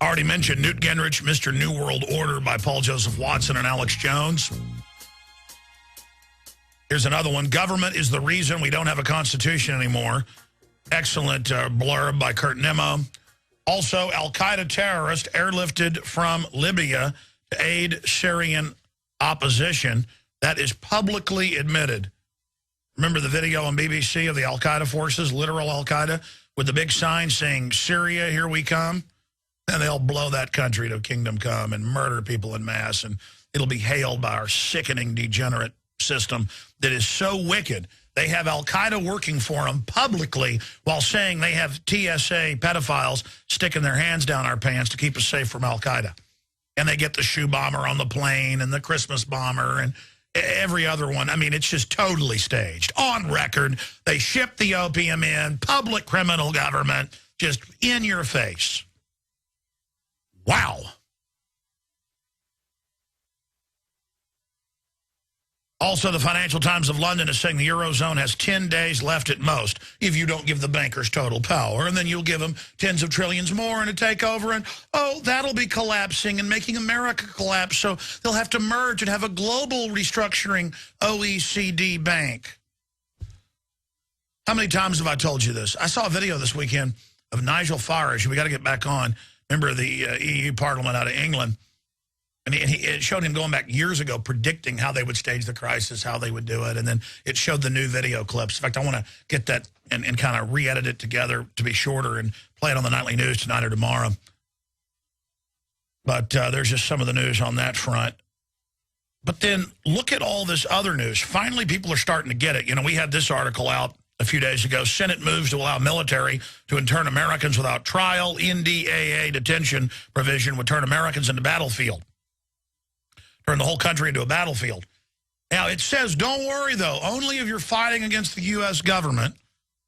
Already mentioned Newt Gingrich, Mr. New World Order by Paul Joseph Watson and Alex Jones. Here's another one. Government is the reason we don't have a constitution anymore. Excellent blurb by Kurt Nimmo. Also, Al-Qaeda terrorist airlifted from Libya to aid Syrian opposition. That is publicly admitted. Remember the video on BBC of the Al-Qaeda forces, literal Al-Qaeda, with the big sign saying, Syria, here we come? And they'll blow that country to kingdom come and murder people en masse. And it'll be hailed by our sickening, degenerate system that is so wicked. They have Al-Qaeda working for them publicly while saying they have TSA pedophiles sticking their hands down our pants to keep us safe from Al-Qaeda. And they get the shoe bomber on the plane and the Christmas bomber and every other one. I mean, it's just totally staged. On record, they ship the opium in, public criminal government, just in your face. Wow. Also, the Financial Times of London is saying the Eurozone has 10 days left at most if you don't give the bankers total power. And then you'll give them tens of trillions more and a takeover. And, oh, that'll be collapsing and making America collapse. So they'll have to merge and have a global restructuring OECD bank. How many times have I told you this? I saw a video this weekend of Nigel Farage. We got to get back on. Remember the EU Parliament out of England. And it showed him going back years ago predicting how they would stage the crisis, how they would do it. And then it showed the new video clips. In fact, I want to get that and kind of re-edit it together to be shorter and play it on the nightly news tonight or tomorrow. But there's just some of the news on that front. But then look at all this other news. Finally, people are starting to get it. You know, we had this article out a few days ago. Senate moves to allow military to intern Americans without trial. NDAA detention provision would turn Americans into battlefield. Turn the whole country into a battlefield. Now, it says, don't worry, though. Only if you're fighting against the U.S. government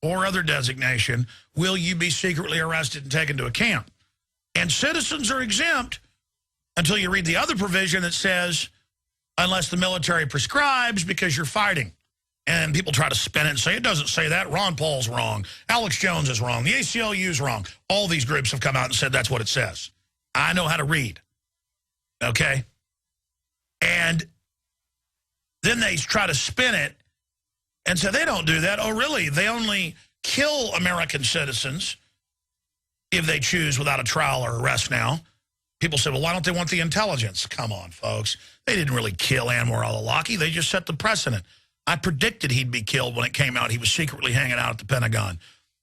or other designation will you be secretly arrested and taken to a camp. And citizens are exempt until you read the other provision that says, unless the military prescribes because you're fighting. And people try to spin it and say, it doesn't say that. Ron Paul's wrong. Alex Jones is wrong. The ACLU's wrong. All these groups have come out and said that's what it says. I know how to read. Okay? And then they try to spin it and say they don't do that. Oh, really? They only kill American citizens if they choose without a trial or arrest now. People say, well, why don't they want the intelligence? Come on, folks. They didn't really kill Anwar al-Awlaki. They just set the precedent. I predicted he'd be killed when it came out. He was secretly hanging out at the Pentagon.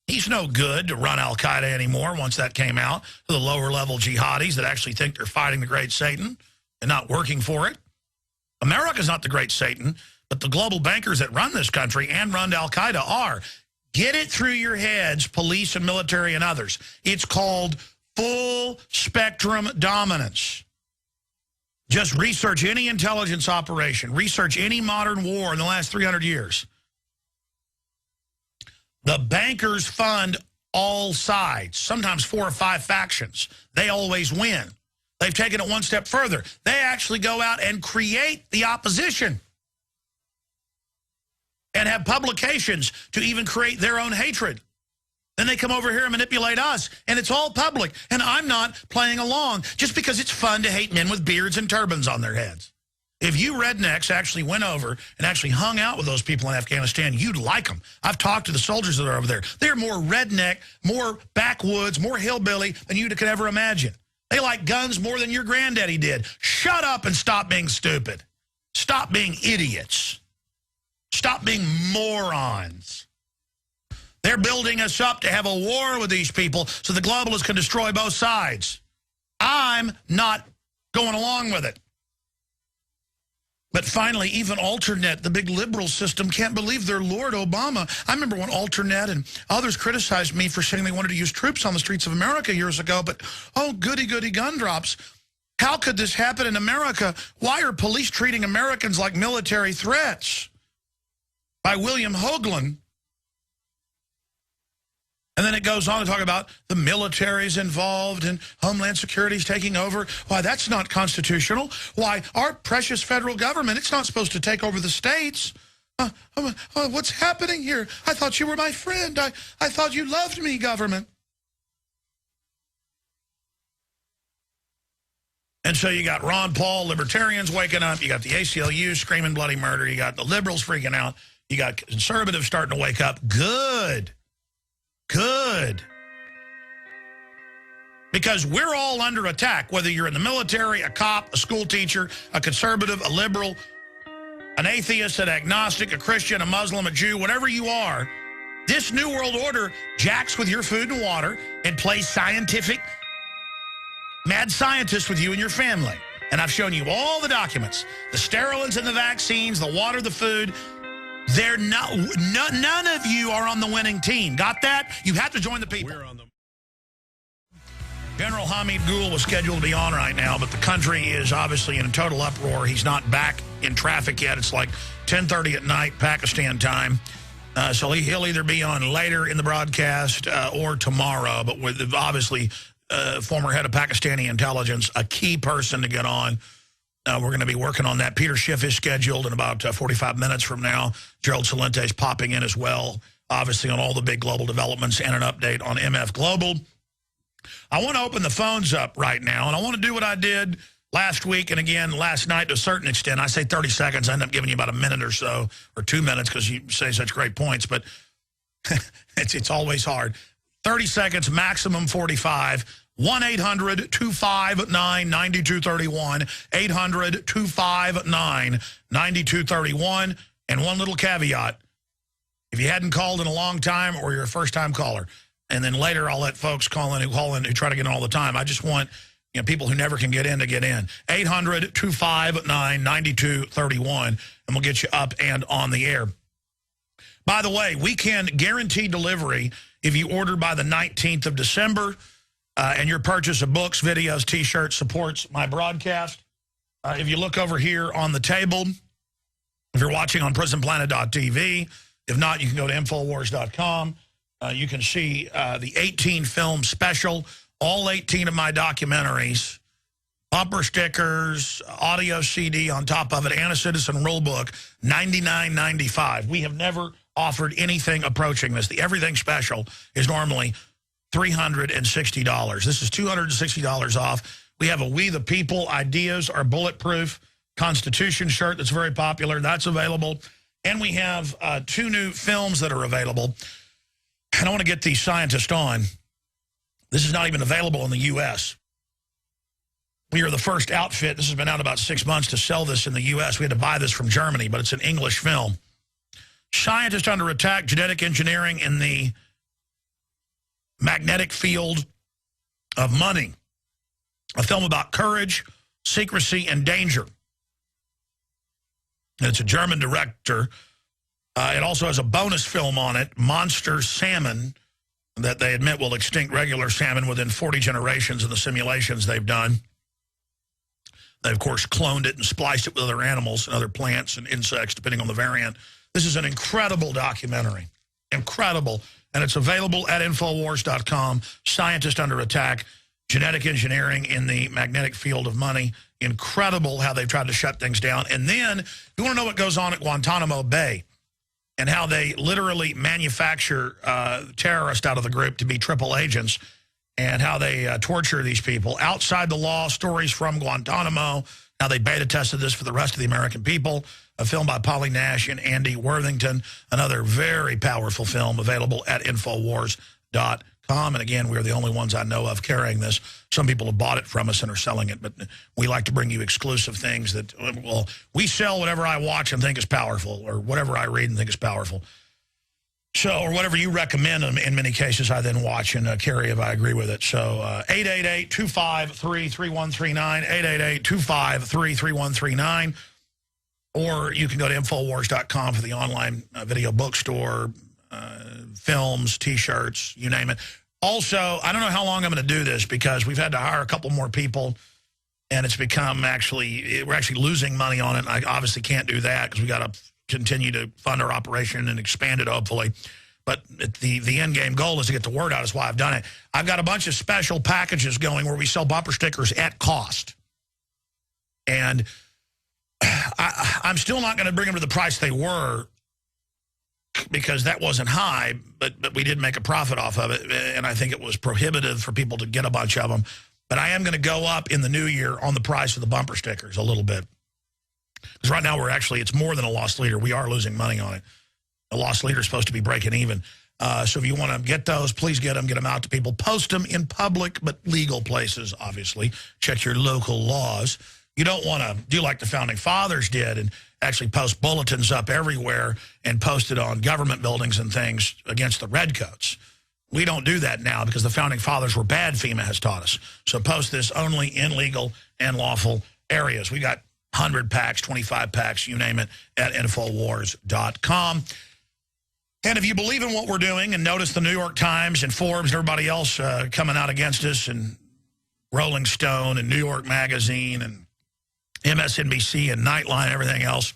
He's no good to run al-Qaeda anymore once that came out. To the lower-level jihadis that actually think they're fighting the great Satan and not working for it. America's not the great Satan, but the global bankers that run this country and run al-Qaeda are. Get it through your heads, police and military and others. It's called full-spectrum dominance. Just research any intelligence operation. Research any modern war in the last 300 years. The bankers fund all sides, sometimes 4 or 5 factions. They always win. They've taken it one step further. They actually go out and create the opposition and have publications to even create their own hatred. Then they come over here and manipulate us, and it's all public. And I'm not playing along just because it's fun to hate men with beards and turbans on their heads. If you rednecks actually went over and actually hung out with those people in Afghanistan, you'd like them. I've talked to the soldiers that are over there. They're more redneck, more backwoods, more hillbilly than you could ever imagine. They like guns more than your granddaddy did. Shut up and stop being stupid. Stop being idiots. Stop being morons. They're building us up to have a war with these people so the globalists can destroy both sides. I'm not going along with it. But finally, even Alternet, the big liberal system, can't believe their Lord Obama. I remember when Alternet and others criticized me for saying they wanted to use troops on the streets of America years ago, but, oh, goody, goody gun drops. How could this happen in America? Why are police treating Americans like military threats? By William Hoagland. And then it goes on to talk about the military's involved and Homeland Security's taking over. Why, that's not constitutional. Why, our precious federal government, it's not supposed to take over the states. What's happening here? I thought you were my friend. I thought you loved me, government. And so you got Ron Paul, libertarians waking up. You got the ACLU screaming bloody murder. You got the liberals freaking out. You got conservatives starting to wake up. Good. Good. Because we're all under attack, whether you're in the military, a cop, a school teacher, a conservative, a liberal, an atheist, an agnostic, a Christian, a Muslim, a Jew, whatever you are. This New World Order jacks with your food and water and plays scientific mad scientist with you and your family. And I've shown you all the documents. The sterilants and the vaccines, the water, the food. They're not, none of you are on the winning team. Got that? You have to join the people. We're on the General Hamid Gul was scheduled to be on right now, but the country is obviously in a total uproar. He's not back in traffic yet. It's like 10:30 at night, Pakistan time. So he'll either be on later in the broadcast or tomorrow. But with obviously former head of Pakistani intelligence, a key person to get on. We're going to be working on that. Peter Schiff is scheduled in about 45 minutes from now. Gerald Celente is popping in as well, obviously on all the big global developments and an update on MF Global. I want to open the phones up right now, and I want to do what I did last week and again last night to a certain extent. I say 30 seconds. I end up giving you about a minute or so, or 2 minutes because you say such great points, but it's always hard. 30 seconds, maximum 45. 1-800-259-9231. 800-259-9231. And one little caveat. If you hadn't called in a long time or you're a first-time caller, and then later I'll let folks call in who try to get in all the time. I just want people who never can get in to get in. 800-259-9231, and we'll get you up and on the air. By the way, we can guarantee delivery if you order by the 19th of December, and your purchase of books, videos, T-shirts supports my broadcast. If you look over here on the table, if you're watching on prisonplanet.tv, if not, you can go to Infowars.com. You can see the 18-film special, all 18 of my documentaries, bumper stickers, audio CD on top of it, and a Citizen Rulebook, $99.95. We have never offered anything approaching this. The Everything Special is normally $360. This is $260 off. We have a We the People Ideas Are Bulletproof Constitution shirt that's very popular. That's available. And we have 2 new films that are available. And I want to get these scientists on. This is not even available in the U.S. We are the first outfit, this has been out about 6 months, to sell this in the U.S. We had to buy this from Germany, but it's an English film. Scientists Under Attack, Genetic Engineering in the Magnetic Field of Money. A film about courage, secrecy, and danger. And it's a German director. It also has a bonus film on it, Monster Salmon, that they admit will extinct regular salmon within 40 generations in the simulations they've done. They, of course, cloned it and spliced it with other animals and other plants and insects, depending on the variant. This is an incredible documentary. Incredible. And it's available at Infowars.com. Scientist Under Attack, Genetic Engineering in the Magnetic Field of Money. Incredible how they've tried to shut things down. And then, you want to know what goes on at Guantanamo Bay and how they literally manufacture terrorists out of the group to be triple agents, and how they torture these people. Outside the Law, stories from Guantanamo, how they beta tested this for the rest of the American people. A film by Polly Nash and Andy Worthington. Another very powerful film available at Infowars.com. And again, we're the only ones I know of carrying this. Some people have bought it from us and are selling it, but we like to bring you exclusive things that, well, we sell whatever I watch and think is powerful, or whatever I read and think is powerful. So, or whatever you recommend, in many cases, I then watch and carry if I agree with it. So, 888-253-3139, 888-253-3139, or you can go to Infowars.com for the online video bookstore, films, T-shirts, you name it. Also, I don't know how long I'm going to do this because we've had to hire a couple more people, and it's become we're actually losing money on it. I obviously can't do that because we got to continue to fund our operation and expand it, hopefully. But the end game goal is to get the word out. Is why I've done it. I've got a bunch of special packages going where we sell bumper stickers at cost. And I'm still not going to bring them to the price they were, because that wasn't high, but we did make a profit off of it, and I think it was prohibitive for people to get a bunch of them. But I am going to go up in the new year on the price of the bumper stickers a little bit. Because right now it's more than a lost leader. We are losing money on it. A lost leader is supposed to be breaking even. So if you want to get those, please get them out to people. Post them in public, but legal places, obviously. Check your local laws. You don't want to do like the Founding Fathers did and actually post bulletins up everywhere and post it on government buildings and things against the redcoats. We don't do that now because the Founding Fathers were bad, FEMA has taught us. So post this only in legal and lawful areas. We got 100 packs, 25 packs, you name it, at Infowars.com. And if you believe in what we're doing and notice the New York Times and Forbes and everybody else coming out against us, and Rolling Stone and New York Magazine and MSNBC and Nightline and everything else,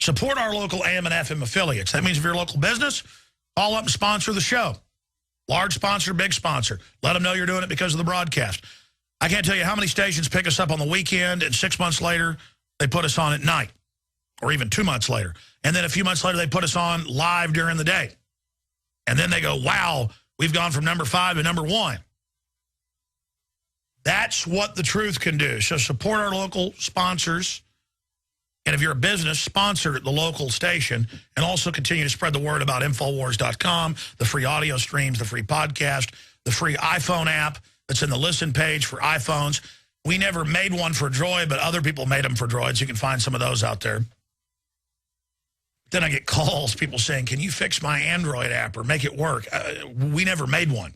support our local AM and FM affiliates. That means if you're a local business, call up and sponsor the show. Large sponsor, big sponsor. Let them know you're doing it because of the broadcast. I can't tell you how many stations pick us up on the weekend, and 6 months later, they put us on at night, or even 2 months later. And then a few months later, they put us on live during the day. And then they go, wow, we've gone from number 5 to number 1. That's what the truth can do. So support our local sponsors. And if you're a business, sponsor the local station. And also continue to spread the word about Infowars.com, the free audio streams, the free podcast, the free iPhone app that's in the listen page for iPhones. We never made one for Droid, but other people made them for Droids. You can find some of those out there. Then I get calls, people saying, can you fix my Android app or make it work? We never made one.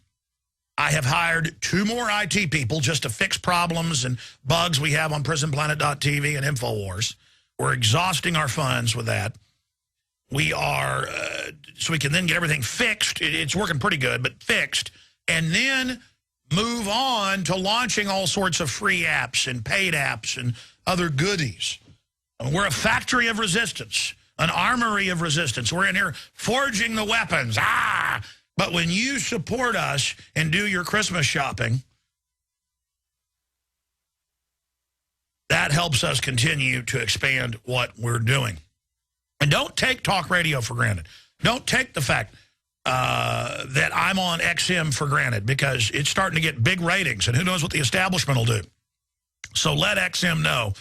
I have hired 2 more IT people just to fix problems and bugs we have on PrisonPlanet.tv and InfoWars. We're exhausting our funds with that. We are, so we can then get everything fixed. It's working pretty good, but fixed. And then move on to launching all sorts of free apps and paid apps and other goodies. We're a factory of resistance. An armory of resistance. We're in here forging the weapons. But when you support us and do your Christmas shopping, that helps us continue to expand what we're doing. And don't take talk radio for granted. Don't take the fact that I'm on XM for granted, because it's starting to get big ratings, and who knows what the establishment will do. So let XM know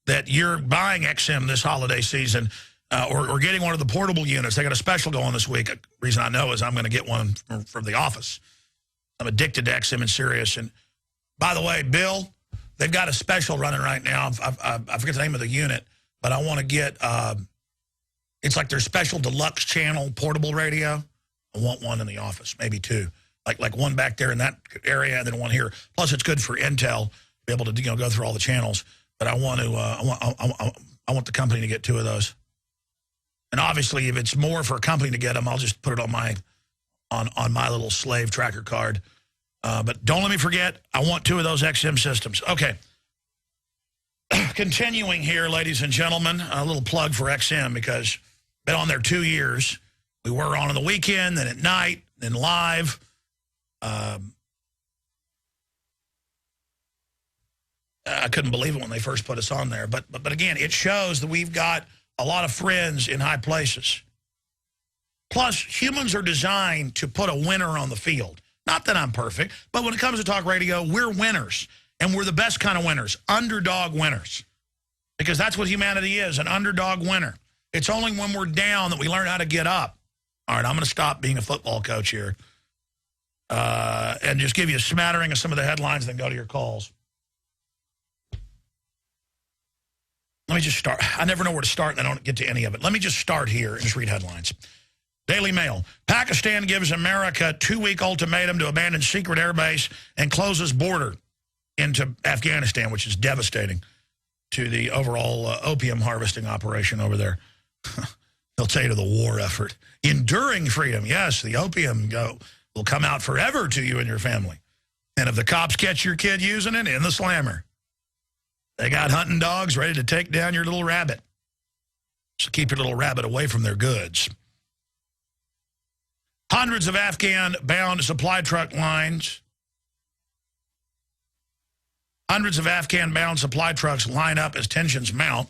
that you're buying XM this holiday season, or getting one of the portable units. They got a special going this week. The reason I know is I'm going to get one from the office. I'm addicted to XM and Sirius. And by the way, Bill, they've got a special running right now. I forget the name of the unit, but I want to get, it's like their special deluxe channel portable radio. I want one in the office, maybe 2. Like one back there in that area and then one here. Plus, it's good for Intel to be able to go through all the channels. But I want to, I want the company to get 2 of those. And obviously, if it's more for a company to get them, I'll just put it on my little slave tracker card. But don't let me forget, I want 2 of those XM systems. Okay. Continuing here, ladies and gentlemen, a little plug for XM, because been on there 2 years. We were on the weekend, then at night, then live. I couldn't believe it when they first put us on there. But again, it shows that we've got a lot of friends in high places. Plus, humans are designed to put a winner on the field. Not that I'm perfect, but when it comes to talk radio, we're winners. And we're the best kind of winners, underdog winners. Because that's what humanity is, an underdog winner. It's only when we're down that we learn how to get up. All right, I'm going to stop being a football coach here and just give you a smattering of some of the headlines, then go to your calls. Let me just start. I never know where to start, and I don't get to any of it. Let me just start here and just read headlines. Daily Mail. Pakistan gives America 2-week ultimatum to abandon secret airbase and closes border into Afghanistan, which is devastating to the overall opium harvesting operation over there. They'll say to the war effort. Enduring freedom. Yes, the opium will come out forever to you and your family. And if the cops catch your kid using it, in the slammer. They got hunting dogs ready to take down your little rabbit. So keep your little rabbit away from their goods. Hundreds of Afghan-bound supply truck lines. Hundreds of Afghan-bound supply trucks line up as tensions mount.